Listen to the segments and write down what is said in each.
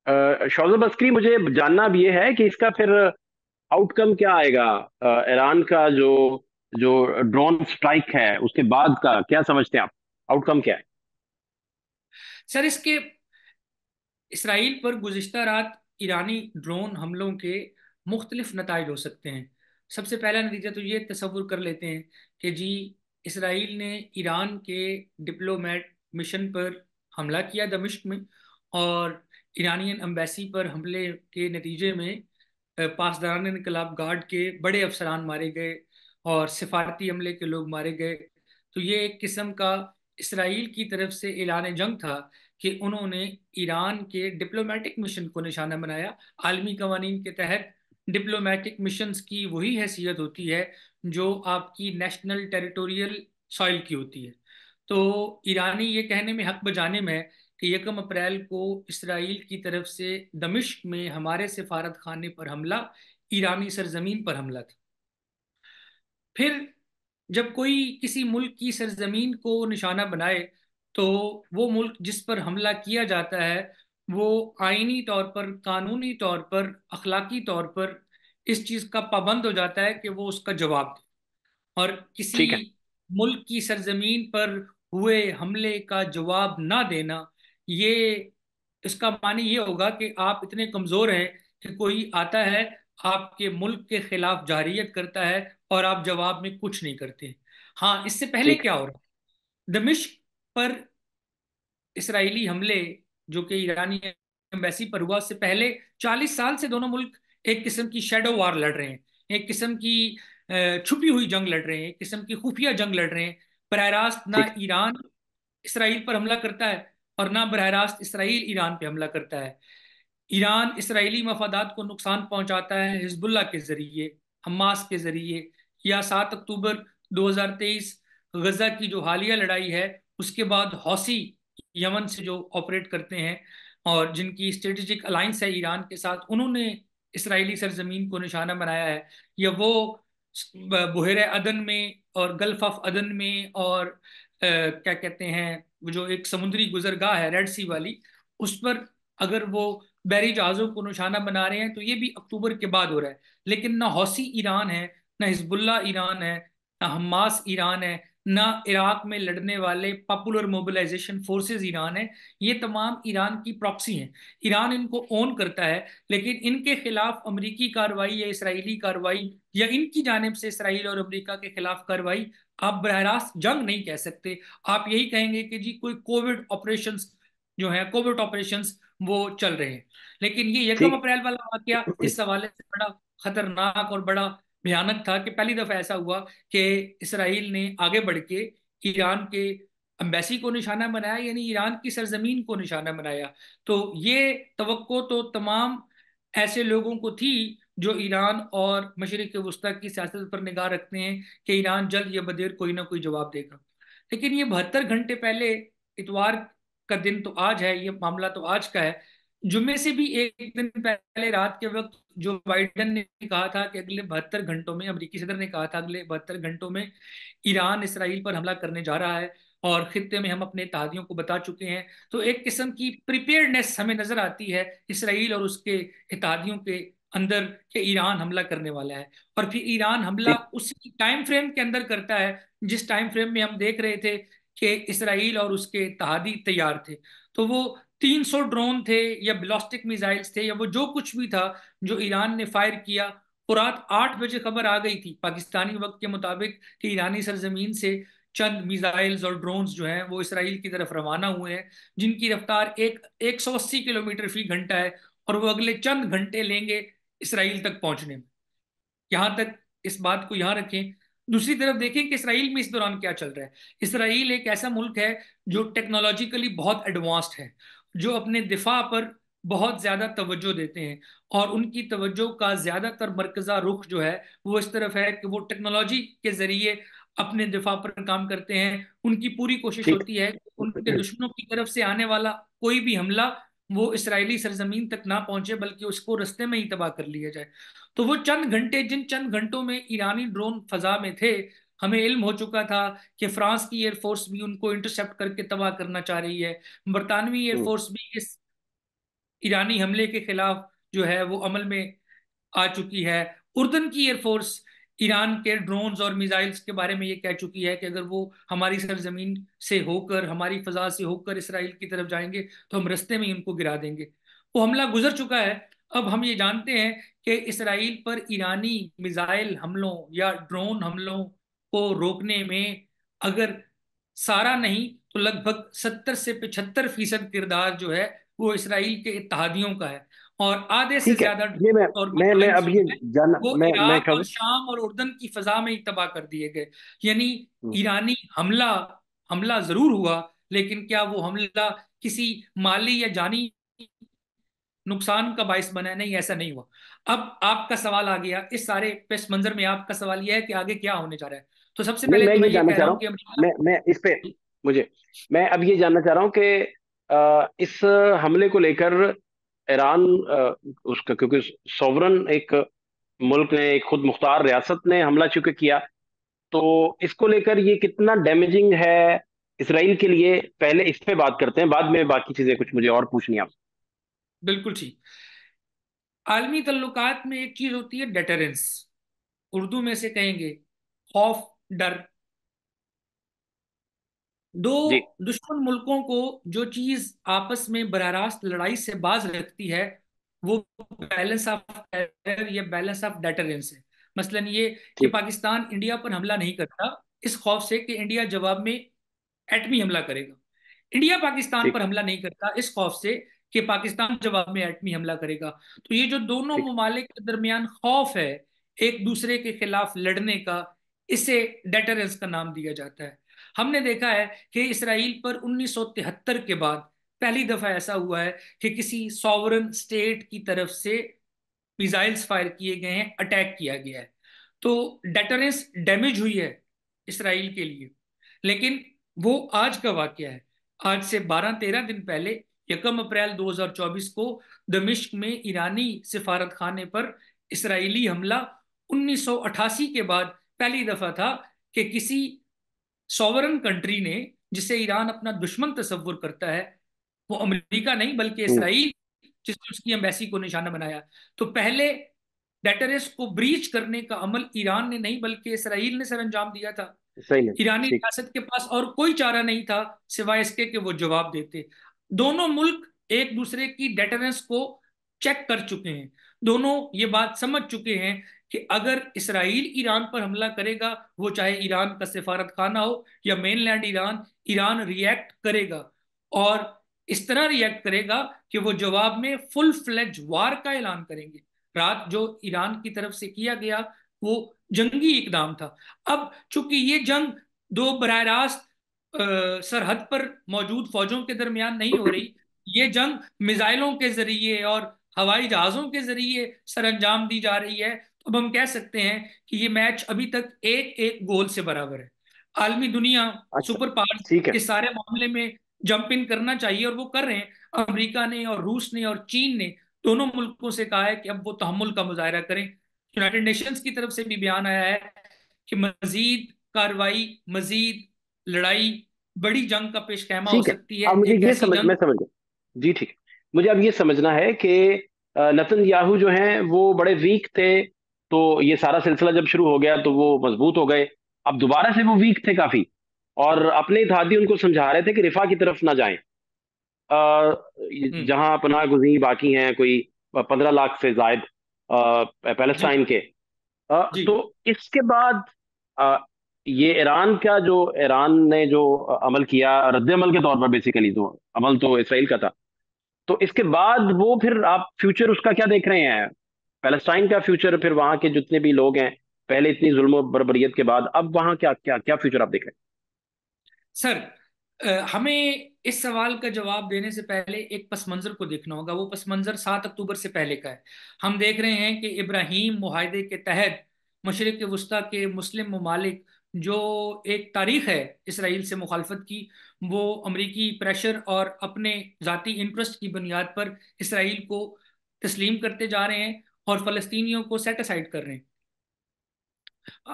शौजब अस्करी, मुझे जानना अब ये है कि इसका फिर आउटकम क्या आएगा। ईरान का जो जो ड्रोन स्ट्राइक है उसके बाद का क्या समझते हैं आप? आउटकम क्या है? सर, इसके इसराइल पर गुज़िश्ता रात ईरानी ड्रोन हमलों के मुख्तलिफ नताइज हो सकते हैं। सबसे पहला नतीजा तो ये तसव्वुर कर लेते हैं कि जी, इसराइल ने ईरान के डिप्लोमेट मिशन पर हमला किया दमिश्क में, और ईरानियन एम्बेसी पर हमले के नतीजे में पासदारान इनकलाब गार्ड के बड़े अफसरान मारे गए और सिफारती अमले के लोग मारे गए। तो ये एक किस्म का इसराइल की तरफ से ऐलान जंग था कि उन्होंने ईरान के डिप्लोमेटिक मिशन को निशाना बनाया। आलमी कवानीन के तहत डिप्लोमेटिक मिशंस की वही हैसियत होती है जो आपकी नेशनल टेरिटोरियल सॉइल की होती है। तो ईरानी ये कहने में हक बजाने में है कि 1 अप्रैल को इसराइल की तरफ से दमिश्क में हमारे सिफारत खाने पर हमला ईरानी सरजमीन पर हमला था। फिर जब कोई किसी मुल्क की सरजमीन को निशाना बनाए, तो वो मुल्क जिस पर हमला किया जाता है वो आईनी तौर पर, कानूनी तौर पर, अखलाकी तौर पर इस चीज का पाबंद हो जाता है कि वो उसका जवाब दे। और किसी ठीक है। मुल्क की सरजमीन पर हुए हमले का जवाब ना देना, ये इसका मानी ये होगा कि आप इतने कमजोर हैं कि कोई आता है, आपके मुल्क के खिलाफ जारियत करता है और आप जवाब में कुछ नहीं करते। हाँ, इससे पहले ठीक क्या है। हो रहा है, दमिश्क पर इसराइली हमले जो कि ईरानी एम्बेसी पर हुआ, उससे पहले 40 साल से दोनों मुल्क एक किस्म की शेडो वार लड़ रहे हैं, एक किस्म की छुपी हुई जंग लड़ रहे हैं, एक किस्म की खुफिया जंग लड़ रहे हैं। बरह रास्त ना ठीक है। ईरान इसराइल पर हमला करता है और ना बरह रास्त इसराइल ईरान पे हमला करता है। ईरान इसराइली मफादात को नुकसान पहुंचाता है हिजबुल्लाह के जरिए, हमास के जरिए, या 7 अक्टूबर 2023 गजा की जो हालिया लड़ाई है उसके बाद हौसी यमन से जो ऑपरेट करते हैं और जिनकी स्ट्रेटेजिक अलायंस है ईरान के साथ, उन्होंने इसराइली सरजमीन को निशाना बनाया है। या वो बुहरे अदन में और गल्फ ऑफ अदन में और क्या कहते हैं, वो जो एक समुद्री गुजरगाह है रेड सी वाली, उस पर अगर वो बहरी जहाजों को निशाना बना रहे हैं, तो ये भी अक्टूबर के बाद हो रहा है। लेकिन ना हौसी ईरान है, ना हिजबुल्ला ईरान है, ना हमास ईरान है, ना इराक में लड़ने वाले पॉपुलर मोबिलाइजेशन फोर्सेस ईरान है। ये तमाम ईरान की प्रॉक्सी हैं। ईरान इनको ओन करता है, लेकिन इनके खिलाफ अमरीकी कार्रवाई या इसराइली कार्रवाई या इनकी जानिब से इसराइल और अमरीका के खिलाफ कार्रवाई आप बरह रास्त जंग नहीं कह सकते। आप यही कहेंगे कि जी कोई कोविड ऑपरेशंस जो है, कोविड ऑपरेशंस वो चल रहे हैं। लेकिन ये यकम ठीक। अप्रैल वाला वाकया इस हवाले से बड़ा खतरनाक और बड़ा भयानक था कि पहली दफा ऐसा हुआ कि इसराइल ने आगे बढ़ के ईरान के एम्बेसी को निशाना बनाया, यानी ईरान की सरजमीन को निशाना बनाया। तो ये तवक्को तो तमाम ऐसे लोगों को थी जो ईरान और मशरिक वस्ता की सियासत पर निगाह रखते हैं कि ईरान जल्द या बदेर कोई ना कोई जवाब देगा। लेकिन ये 72 घंटे पहले, इतवार का दिन तो आज है, ये मामला तो आज का है, जुम्मे से भी एक दिन पहले रात के वक्त जो बाइडन ने कहा था कि अगले 72 घंटों में, अमेरिकी सदर ने कहा था अगले 72 घंटों में ईरान इसराइल पर हमला करने जा रहा है और खित्ते में हम अपने इत्तेहादियों को बता चुके हैं। तो एक किस्म की प्रिपेयर्डनेस हमें नजर आती है इसराइल और उसके इत्तेहादियों के अंदर कि ईरान हमला करने वाला है। और फिर ईरान हमला ठीक। उसी टाइम फ्रेम के अंदर करता है जिस टाइम फ्रेम में हम देख रहे थे कि इसराइल और उसके इत्तेहादी तैयार थे। तो वो 300 ड्रोन थे या बिलॉस्टिक मिसाइल्स थे या वो जो कुछ भी था जो ईरान ने फायर किया, वो रात 8 बजे खबर आ गई थी पाकिस्तानी वक्त के मुताबिक कि ईरानी सरजमीन से चंद मिसाइल्स और ड्रोन्स जो हैं वो इसराइल की तरफ रवाना हुए हैं, जिनकी रफ्तार 180 किलोमीटर फी घंटा है और वो अगले चंद घंटे लेंगे इसराइल तक पहुंचने में। यहां तक इस बात को यहां रखें। दूसरी तरफ देखें कि इसराइल में इस दौरान क्या चल रहा है। इसराइल एक ऐसा मुल्क है जो टेक्नोलॉजिकली बहुत एडवांस्ड है, जो अपने दिफा पर बहुत ज्यादा तवज्जो देते हैं, और उनकी तवज्जो का ज्यादातर मरकजा रुख जो है वो इस तरफ है कि वो टेक्नोलॉजी के जरिए अपने दिफा पर काम करते हैं। उनकी पूरी कोशिश ठीक। होती है कि उनके दुश्मनों की तरफ से आने वाला कोई भी हमला वो इसराइली सरजमीन तक ना पहुंचे, बल्कि उसको रस्ते में ही तबाह कर लिया जाए। तो वो चंद घंटे, जिन चंद घंटों में ईरानी ड्रोन फजा में थे, हमें इल्म हो चुका था कि फ्रांस की एयरफोर्स भी उनको इंटरसेप्ट करके तबाह करना चाह रही है, बरतानवी हम्म। एयरफोर्स भी इस ईरानी हमले के खिलाफ जो है वो अमल में आ चुकी है। उर्दन की एयरफोर्स ईरान के ड्रोन्स और मिसाइल्स के बारे में ये कह चुकी है कि अगर वो हमारी सरजमीन से होकर, हमारी फजा से होकर इसराइल की तरफ जाएंगे तो हम रास्ते में ही उनको गिरा देंगे। वो हमला गुजर चुका है। अब हम ये जानते हैं कि इसराइल पर ईरानी मिसाइल हमलों या ड्रोन हमलों को रोकने में अगर सारा नहीं तो लगभग 70 से 75% किरदार जो है वो इसराइल के इत्तेहादियों का है। और आधे से ठीक है। ज्यादा ये मैं और मैं मिसाइल्स अब जो ये है जानना वो मैं इराक और कहूँ। शाम और उर्दन की फजा में ही तबाह कर दिए गए। यानी हम्म, ईरानी हमला हमला जरूर हुआ, लेकिन क्या वो हमला किसी माली या जानी नुकसान का बायस बना है? नहीं, ऐसा नहीं हुआ। अब आपका सवाल आ गया, इस सारे पेश मंजर में आपका सवाल यह है कि आगे क्या होने जा रहा है। तो सबसे नहीं, पहले मैं तो मैं ये ये जानना कह चाह रहा रहा हूं हूँ। कि अमेरिका। मैं इस पे मुझे मैं अब ये जानना चाह रहा हूँ कि इस हमले को लेकर ईरान, उसका क्योंकि सॉवरन एक मुल्क ने, एक खुद मुख्तार रियासत ने हमला चूंकि किया, तो इसको लेकर ये कितना डैमेजिंग है इसराइल के लिए, पहले इस पे बात करते हैं, बाद में बाकी चीजें कुछ मुझे और पूछनी है आपसे। बिल्कुल ठीक। आलमी तल्लुकात में एक चीज होती है डेटरेंस, उर्दू में से कहेंगे खौफ, डर। दो जी। दुश्मन मुल्कों को जो चीज आपस में बरह रास्त लड़ाई से बाज रखती है वो बैलेंस ऑफ पावर या बैलेंस ऑफ डेटरेंस है। मसलन ये कि ठीक। पाकिस्तान इंडिया पर हमला नहीं करता इस खौफ से कि इंडिया जवाब में एटमी हमला करेगा। इंडिया पाकिस्तान ठीक। पर हमला नहीं करता इस खौफ से कि पाकिस्तान जवाब में एटमी हमला करेगा। तो ये जो दोनों ठीक। ममालिक के दरमियान खौफ है एक दूसरे के खिलाफ लड़ने का, इसे डेटरेंस का नाम दिया जाता है। हमने देखा है कि इसराइल पर 1973 के बाद पहली दफा ऐसा हुआ है कि किसी सॉवरन स्टेट की तरफ से मिसाइल्स फायर किए गए हैं, अटैक किया गया है। तो डेटरेंस डैमेज हुई है इसराइल के लिए। लेकिन वो आज का वाकया है। आज से 12-13 दिन पहले 1 अप्रैल 2024 को दमिश्क में ईरानी सिफारत खाने पर इसराइली हमला 1988 के बाद पहली दफा था कि किसी सॉवरन कंट्री ने, जिसे ईरान अपना दुश्मन तस्वुर करता है, वो अमेरिका नहीं बल्कि हम्म, इसराइल, जिसने उसकी एम्बेसी को निशाना बनाया। तो पहले डेटरेंस को ब्रीच करने का अमल ईरान ने नहीं बल्कि इसराइल ने सर अंजाम दिया था। सही नहीं। ईरानी ठीक। रियासत के पास और कोई चारा नहीं था सिवाय इसके कि वो जवाब देते। दोनों मुल्क एक दूसरे की डेटरेंस को चेक कर चुके हैं। दोनों ये बात समझ चुके हैं कि अगर इसराइल ईरान पर हमला करेगा, वो चाहे ईरान का सिफारत खाना हो या मेनलैंड ईरान, ईरान रिएक्ट करेगा। और इस तरह रिएक्ट करेगा कि वो जवाब में फुल फ्लेज वार का ऐलान करेंगे। रात जो ईरान की तरफ से किया गया वो जंगी इकदाम था। अब चूंकि ये जंग दो बरह रास्त सरहद पर मौजूद फौजों के दरमियान नहीं हो रही, ये जंग मिसाइलों के जरिए और हवाई जहाजों के जरिए सरअंजाम दी जा रही है। तो अब हम कह सकते हैं कि ये मैच अभी तक एक एक गोल से बराबर है। आलमी दुनिया अच्छा। सुपर पावर्स ठीक है। के सारे मामले में जंप इन करना चाहिए और वो कर रहे हैं। अमेरिका ने और रूस ने और चीन ने दोनों मुल्कों से कहा है कि अब वो तहम्मुल का मुजाहरा करें। यूनाइटेड नेशंस की तरफ से भी बयान आया है कि मजीद कार्रवाई, मजीद लड़ाई, बड़ी जंग का पेश खैमा हो ठीक है। सकती है, अब मुझे एक ये ऐसी समझ जंग। मैं समझ गया। जी ठीक है। मुझे अब ये समझना है कि नतनयाहू जो हैं वो बड़े वीक थे, तो ये सारा सिलसिला जब शुरू हो गया तो वो मजबूत हो गए। अब दोबारा से वो वीक थे काफी, और अपने इत्तेहादी उनको समझा रहे थे कि रिफा की तरफ ना जाएं, हम्म। जहां पनाह गुज़ीर बाकी हैं कोई 15 लाख से जायद जी। पैलेस्टाइन के। जी। तो इसके बाद अ, ये ईरान ने जो अमल किया, रद्द अमल के तौर पर, बेसिकली तो अमल तो इसराइल का था। तो इसके बाद वो फिर आप फ्यूचर उसका क्या देख रहे हैं, पैलेस्टाइन का फ्यूचर, फिर वहां के जितने भी लोग हैं, पहले इतनी जुल्म बर्बरियत के बाद अब वहां क्या क्या क्या फ्यूचर आप देख रहे सर, हमें इस सवाल का जवाब देने से पहले एक पस मंजर को देखना होगा। वो पस मंजर 7 अक्टूबर से पहले का है। हम देख रहे हैं कि इब्राहिम मुआहदे के तहत मशरिक वस्ता के मुस्लिम ममालिक, जो एक तारीख है इसराइल से मुखालफत की, वो अमरीकी प्रेशर और अपने ज़ाती इंटरेस्ट की बुनियाद पर इसराइल को तस्लीम करते जा रहे हैं और फ़लस्तीनियों को सेट असाइड कर रहे हैं।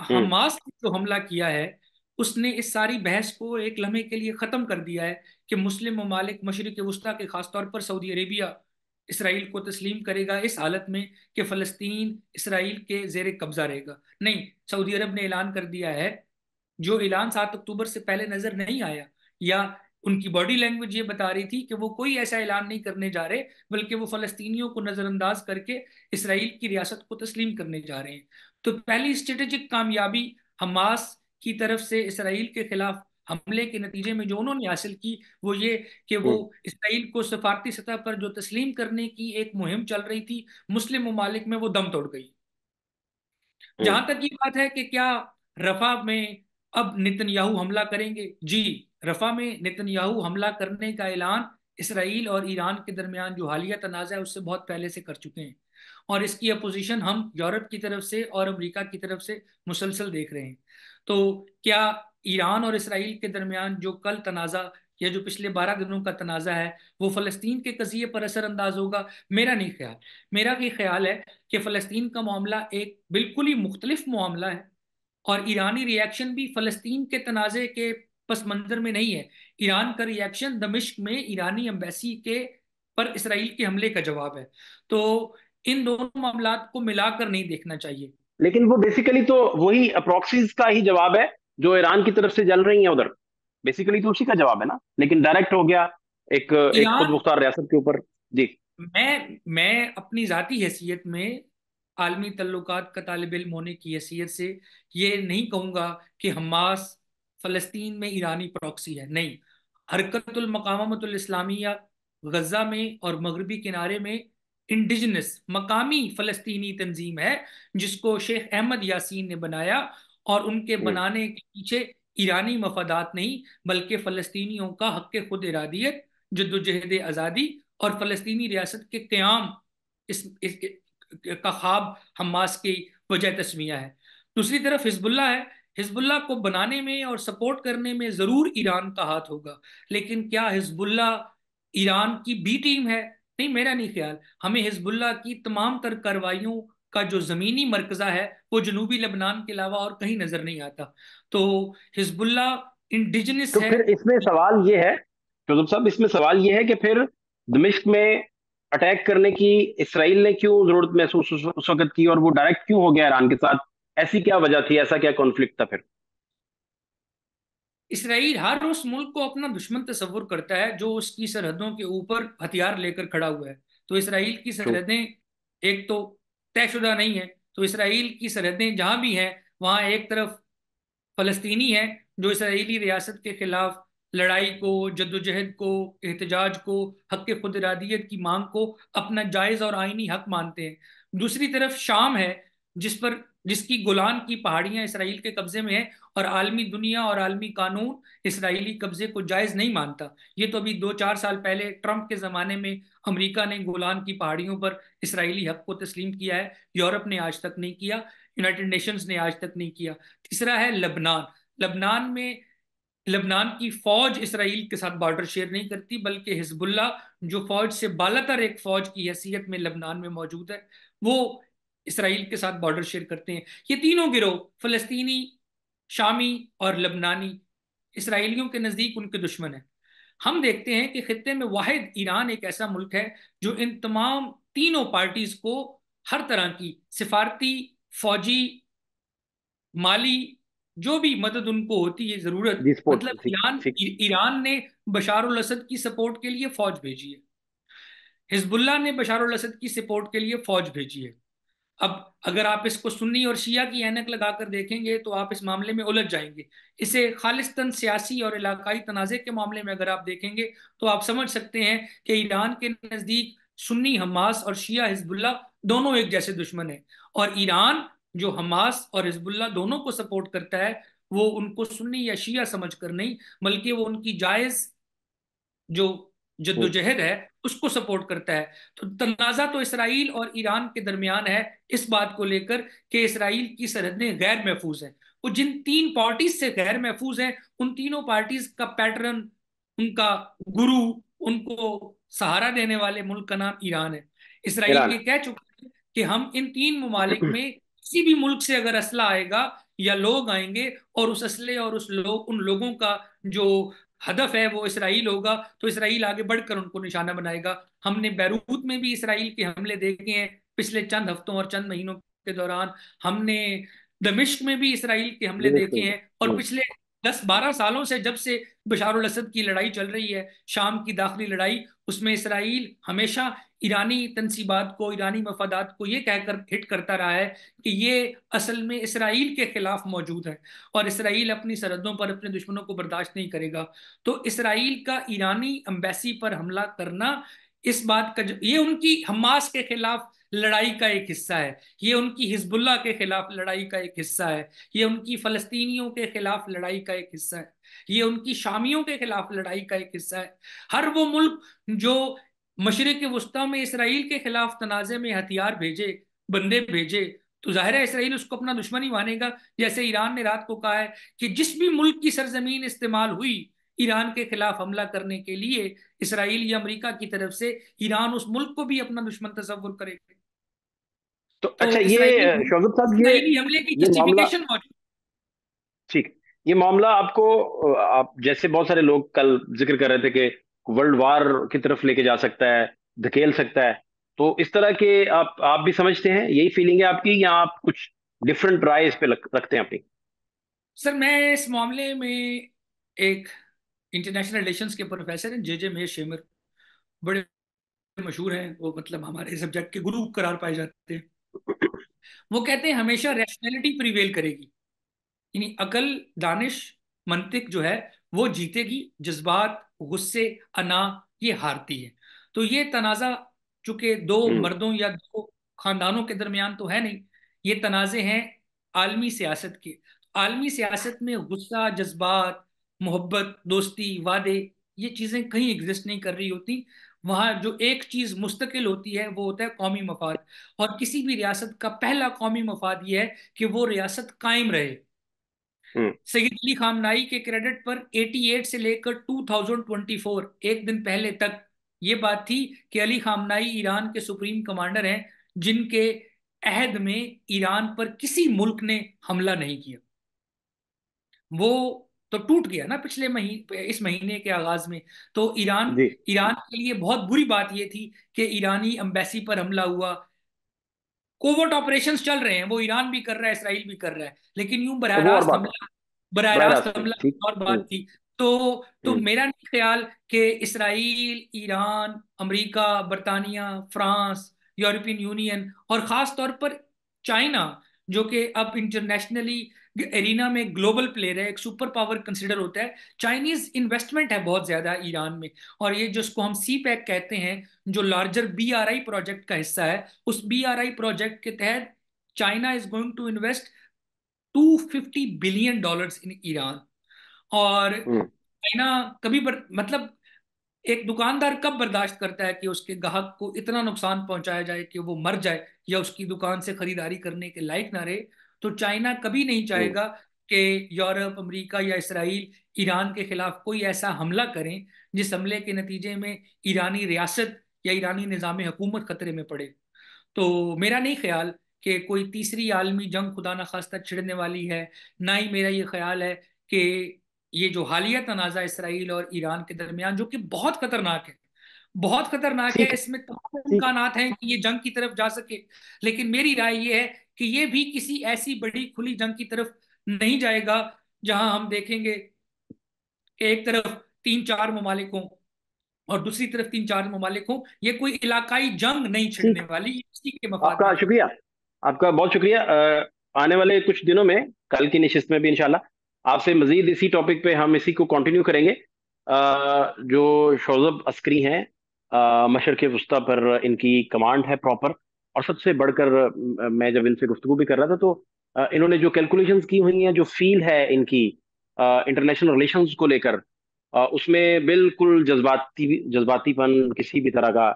हैं। हमास ने जो हमला किया है उसने इस सारी बहस को एक लम्हे के लिए खत्म कर दिया है कि मुस्लिम ममालिक मशरिक वस्ता के खासतौर पर सऊदी अरेबिया इसराइल को तस्लीम करेगा इस हालत में कि फलस्तीन इसराइल के जेर कब्जा रहेगा। नहीं, सऊदी अरब ने ऐलान कर दिया है, जो ऐलान 7 अक्टूबर से पहले नजर नहीं आया, या उनकी बॉडी लैंग्वेज ये बता रही थी कि वो कोई ऐसा ऐलान नहीं करने जा रहे, बल्कि वो फलस्तीनियों को नजरअंदाज करके इसराइल की रियासत को तस्लीम करने जा रहे हैं। तो पहली स्ट्रेटेजिक कामयाबी हमास की तरफ से इसराइल के खिलाफ हमले के नतीजे में जो उन्होंने हासिल की, वो ये कि वो हम्म। इसराइल को सफारती सतह पर जो तस्लीम करने की एक मुहिम चल रही थी मुस्लिम ममालिक में, वो दम तोड़ गई। हम्म। जहां तक ये बात है कि क्या रफा में अब नेतन्याहू हमला करेंगे, जी, रफा में नेतन्याहू हमला करने का ऐलान इसराइल और ईरान के दरमियान जो हालिया तनाज़ा है उससे बहुत पहले से कर चुके हैं, और इसकी अपोजिशन हम यूरोप की तरफ से और अमेरिका की तरफ से मुसलसल देख रहे हैं। तो क्या ईरान और इसराइल के दरमियान जो कल तनाज़ा या जो पिछले 12 दिनों का तनाज़ा है वो फ़लस्तीन के कज़िये पर असरअंदाज होगा? मेरा नहीं ख्याल। मेरा ये ख्याल है कि फ़लस्तीन का मामला एक बिल्कुल ही मुख्तलिफ मामला है, और ईरानी रिएक्शन भी फ़लस्तीन के तनाज़े के पस मंज़र में नहीं है। ईरान का रिएक्शन दमिश्क में ईरानी एम्बेसी के पर इसराइल के हमले का जवाब है। तो इन दोनों मामलात को मिलाकर नहीं देखना चाहिए। लेकिन वो बेसिकली तो वही अप्रॉक्सीज का ही जवाब है जो ईरान की तरफ से जल रही है उधर। बेसिकली तो उसी का जवाब है ना, लेकिन डायरेक्ट हो गया एक एक खुद ईरान, मुख्तार रियासत के ऊपर। जी। मैं अपनी जाती हैसियत में, आलमी तल्लुकात का तालिब इल्म होने की हैसियत से, ये नहीं कहूंगा कि हमास फलस्तीन में ईरानी प्रॉक्सी है। नहीं, हरकतुल मकामतुल इस्लामिया गजा में और मगरबी किनारे में इंडिजिनस मकामी फलस्तीनी तंजीम है, जिसको शेख अहमद यासीन ने बनाया, और उनके हम्म। बनाने के पीछे ईरानी मफादात नहीं, बल्कि फलस्तीनियों का हक खुद इरादियत, जद्दोजहद आज़ादी और फलस्तीनी रियासत के क्याम, इस का ख्वाब हमास की वजह तस्मिया है। दूसरी तरफ हिजबुल्ला है। हिजबुल्ला को बनाने में और सपोर्ट करने में जरूर ईरान का हाथ होगा, लेकिन क्या हिजबुल्ला ईरान की बी टीम है? नहीं, मेरा नहीं ख्याल। हमें हिजबुल्ला की तमाम तर कार्रवाइयों का जो जमीनी मरकजा है वो जनूबी लेबनान के अलावा और कहीं नजर नहीं आता। तो हिजबुल्ला इंडिजिनस तो है। फिर इसमें सवाल ये है, जोसेफ साहब, इसमें सवाल ये है कि फिर दमिश्क में अटैक करने की इसराइल ने क्यों जरूरत महसूस उस वक्त की, और वो डायरेक्ट क्यों हो गया ईरान के साथ? ऐसी क्या वजह थी, ऐसा क्या कॉन्फ्लिक्ट था फिर? इसराइल हर उस मुल्क को अपना दुश्मन तस्वुर करता है जो उसकी सरहदों के ऊपर हथियार लेकर खड़ा हुआ है। तो इसराइल की ट्रू। सरहदें एक तो तयशुदा नहीं है। तो इसराइल की सरहदें जहां भी हैं, वहां एक तरफ फलस्तीनी है जो इसराइली रियासत के खिलाफ लड़ाई को, जद्दोजहद को, एहतजाज को, हक खुद इरादियत की मांग को अपना जायज और आईनी हक मानते हैं। दूसरी तरफ शाम है, जिसकी गोलान की पहाड़ियां इसराइल के कब्जे में है, और आलमी दुनिया और आलमी कानून इसराइली कब्जे को जायज नहीं मानता। ये तो अभी 2-4 साल पहले ट्रंप के जमाने में अमेरिका ने गोलान की पहाड़ियों पर इसराइली हक को तस्लीम किया है, यूरोप ने आज तक नहीं किया, यूनाइटेड नेशंस ने आज तक नहीं किया। तीसरा है लबनान। लबनान में लबनान की फौज इसराइल के साथ बॉर्डर शेयर नहीं करती, बल्कि हिजबुल्ला जो फौज से बालातर एक फौज की हैसियत में लबनान में मौजूद है, वो इसराइल के साथ बॉर्डर शेयर करते हैं। ये तीनों गिरोह, फलस्तीनी, शामी और लबनानी, इसराइलियों के नजदीक उनके दुश्मन है। हम देखते हैं कि खित्ते में वाहिद ईरान एक ऐसा मुल्क है जो इन तमाम तीनों पार्टीज को हर तरह की सिफारती, फौजी, माली, जो भी मदद उनको होती है जरूरत, जी, स्पोर्ट मतलब ठीक ठीक। ईरान ने बशार उल असद की सपोर्ट के लिए फौज भेजी है, हिजबुल्ला ने बशार उल असद की सपोर्ट के लिए फौज भेजी है। अब अगर आप इसको सुन्नी और शिया की ऐनक लगाकर देखेंगे तो आप इस मामले में उलझ जाएंगे। इसे खालिस्तान सियासी और इलाकाई तनाज़े के मामले में अगर आप देखेंगे तो आप समझ सकते हैं कि ईरान के नज़दीक सुन्नी हमास और शिया हिजबुल्ला दोनों एक जैसे दुश्मन है, और ईरान जो हमास और हिजबुल्ला दोनों को सपोर्ट करता है, वो उनको सुन्नी या शिया समझकर नहीं, बल्कि वो उनकी जायज़ जो हम्म। जद्दोजहद है उसको सपोर्ट करता है। तो तनाजा तो इसराइल और ईरान के दरमियान है इस बात को लेकर कि इसराइल की सरहदें गैर महफूज हैं। वो जिन तीन पार्टीज से गैर महफूज हैं, उन तीनों पार्टीज का पैटर्न, उनका गुरु, उनको सहारा देने वाले मुल्क का नाम ईरान है। Israel Iran. ये कह चुका है कि हम इन तीन ममालिक में किसी भी मुल्क से अगर असला आएगा या लोग आएंगे, और उस असले और उन लोगों का जो हदफ है वो इसराइल होगा, तो इसराइल आगे बढ़कर उनको निशाना बनाएगा। हमने बैरूत में भी इसराइल के हमले देखे हैं पिछले चंद हफ्तों और चंद महीनों के दौरान। हमने दमिश्क में भी इसराइल के हमले दिमिश्क देखे में भी। हैं। और पिछले 10-12 सालों से, जब से बशार अल असद की लड़ाई चल रही है, शाम की दाखिली लड़ाई, उसमें इसराइल हमेशा ईरानी तंसीबात को, ईरानी मफादात को ये कहकर हिट करता रहा है कि ये असल में इसराइल के खिलाफ मौजूद है और इसराइल अपनी सरहदों पर अपने दुश्मनों को बर्दाश्त नहीं करेगा। तो इसराइल का ईरानी एम्बेसी पर हमला करना, इस बात का ये उनकी हमास के खिलाफ लड़ाई का एक हिस्सा है, ये उनकी हिजबुल्लाह के खिलाफ लड़ाई का एक हिस्सा है, ये उनकी फलस्तीनियों के खिलाफ लड़ाई का एक हिस्सा है, ये उनकी शामियों के खिलाफ लड़ाई का एक हिस्सा है। हर वो मुल्क जो मशरिक वस्ता में इसराइल के खिलाफ तनाजे में हथियार भेजे, बंदे भेजे, तो जाहिर है इसराइल उसको अपना दुश्मन ही मानेगा। जैसे ईरान ने रात को कहा है कि जिस भी मुल्क की सरजमीन इस्तेमाल हुई ईरान के खिलाफ हमला करने के लिए इसराइल या अमेरिका की तरफ से, ईरान उस मुल्क को भी अपना दुश्मन तस्वुर करेगा। तो तो अच्छा, इसराइली ये शौकत साहब, इसराइली हमले की ये मामला, जस्टिफिकेशन मौजूद। ठीक, ये मामला आपको, आप जैसे बहुत सारे लोग कल जिक्र कर रहे थे कि वर्ल्ड वार की तरफ लेके जा सकता है, धकेल सकता है, तो इस तरह के आप भी समझते हैं, यही फीलिंग है आपकी, या आप कुछ डिफरेंट राय इस पे रखते हैं अपनी? सर मैं इस मामले में, एक इंटरनेशनल रिलेशंस के प्रोफेसर हैं जे जे महेश, बड़े मशहूर हैं वो, मतलब हमारे सब्जेक्ट के गुरु करार पाए जाते हैं। वो कहते हैं हमेशा रैशनैलिटी प्रिवेल करेगी, यानी अकल, दानिश, मंतिक जो है वो जीतेगी, जज्बात, गुस्से, अना ये हारती है। तो ये तनाजा चूंकि दो हम्म। मर्दों या दो खानदानों के दरमियान तो है नहीं, ये तनाजे हैं आलमी सियासत के। आलमी सियासत में गुस्सा, जज्बात, मोहब्बत, दोस्ती, वादे, ये चीजें कहीं एग्जिस्ट नहीं कर रही होती। वहां जो एक चीज मुस्तकिल होती है वो होता है कौमी मफाद। और किसी भी रियासत का पहला कौमी मफाद ये है कि वो रियासत कायम रहे। हम्म। सईद अली खामनाई के क्रेडिट पर 88 से लेकर 2024, एक दिन पहले तक, ये बात थी कि अली खामनाई ईरान के सुप्रीम कमांडर हैं जिनके अहद में ईरान पर किसी मुल्क ने हमला नहीं किया। वो तो टूट गया ना पिछले महीने, इस महीने के आगाज में। तो ईरान जी। ईरान के लिए बहुत बुरी बात ये थी कि ईरानी एम्बेसी पर हमला हुआ। कोवर्ट ऑपरेशंस चल रहे हैं, वो ईरान भी कर रहा है, इसराइल भी कर रहा है, लेकिन यूं वो और बरह बात है, हमला, बरह बरह रास्त नहीं, हमला ठीक। और हम्म। बात थी। तो हम्म। मेरा नहीं ख्याल कि इसराइल, ईरान, अमेरिका, बरतानिया, फ्रांस, यूरोपियन यूनियन और खास तौर पर चाइना, जो कि अब इंटरनेशनली एरिना में ग्लोबल प्लेयर है, एक सुपर पावर कंसिडर होता है, चाइनीज इन्वेस्टमेंट है बहुत ज्यादा ईरान में। और ये जिसको हम सी पैक कहते हैं, जो लार्जर BRI प्रोजेक्ट का हिस्सा है, उस BRI प्रोजेक्ट के तहत China is going to invest $250 billion in Iran. और हम्म। चाइना कभी मतलब एक दुकानदार कब बर्दाश्त करता है कि उसके ग्राहक को इतना नुकसान पहुंचाया जाए कि वो मर जाए या उसकी दुकान से खरीदारी करने के लायक ना रहे। तो चाइना कभी नहीं हम्म। चाहेगा कि यूरोप, अमेरिका या इसराइल ईरान के खिलाफ कोई ऐसा हमला करें जिस हमले के नतीजे में ईरानी रियासत या ईरानी निज़ाम हुकूमत खतरे में पड़े। तो मेरा नहीं ख्याल कि कोई तीसरी आलमी जंग खुदा न खास्ता छिड़ने वाली है। ना ही मेरा ये ख्याल है कि ये जो हालिया तनाज़ा इसराइल और ईरान के दरमियान, जो कि बहुत खतरनाक है, बहुत खतरनाक है, ठीक है। इसमें तमाम ठीक है। इम्कान हैं कि ये जंग की तरफ जा सके। लेकिन मेरी राय ये है कि ये भी किसी ऐसी बड़ी खुली जंग की तरफ नहीं जाएगा जहां हम देखेंगे कि एक तरफ 3-4 ममालिक हों और दूसरी तरफ 3-4 ममालिक हों। ये कोई इलाकाई जंग नहीं छिड़ने ठीक, वाली, ये इसी के मफाद में आपका नहीं। शुक्रिया, आपका बहुत शुक्रिया। आने वाले कुछ दिनों में, कल की नशिस्त में भी इंशाल्लाह आपसे मजीद इसी टॉपिक पे हम इसी को कंटिन्यू करेंगे। जो शोज़ब अस्करी हैं, मशरक़ वस्ता पर इनकी कमांड है प्रॉपर। और सबसे बढ़कर मैं जब इनसे गुफ्तगू भी कर रहा था तो इन्होंने जो कैलकुलेशंस की हुई हैं, जो फील है इनकी इंटरनेशनल रिलेशंस को लेकर, उसमें बिल्कुल जज्बातीपन किसी भी तरह का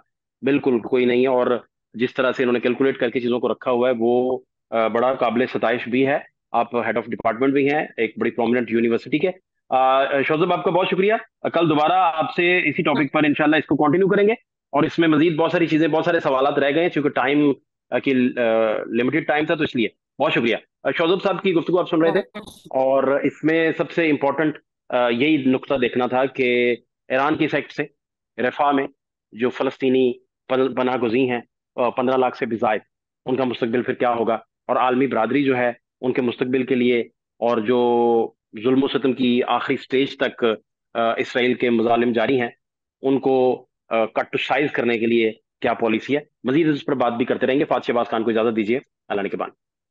बिल्कुल कोई नहीं है। और जिस तरह से इन्होंने कैलकुलेट करके चीज़ों को रखा हुआ है, वो बड़ा काबिल सताइश भी है। आप हेड ऑफ डिपार्टमेंट भी हैं एक बड़ी प्रोमिनेंट यूनिवर्सिटी के। शोज़ब, आपका बहुत शुक्रिया। कल दोबारा आपसे इसी टॉपिक पर इंशाल्लाह इसको कंटिन्यू करेंगे। और इसमें मजीद बहुत सारी चीज़ें, बहुत सारे सवालात रह गए हैं, क्योंकि टाइम की लिमिटेड टाइम था, तो इसलिए बहुत शुक्रिया। शोज़ब साहब की गुफ्तगू आप सुन रहे थे। बहुत और इसमें सबसे इम्पोर्टेंट यही नुक्ता देखना था कि ईरान की इस एक्ट से रफा में जो फलस्तीनी पनागुज़ी हैं, 15 लाख से भी जायद, उनका मुस्तकबिल फिर क्या होगा, और आलमी बरादरी जो है उनके मुस्तकबिल के लिए, और जो जुल्म सितम की आखिरी स्टेज तक इसराइल के मजालिम जारी हैं, उनको कट टू साइज करने के लिए क्या पॉलिसी है। मजीद इस पर बात भी करते रहेंगे। फात शहबाज खान को इजाजत दीजिए। अल्लाह ने के बाद।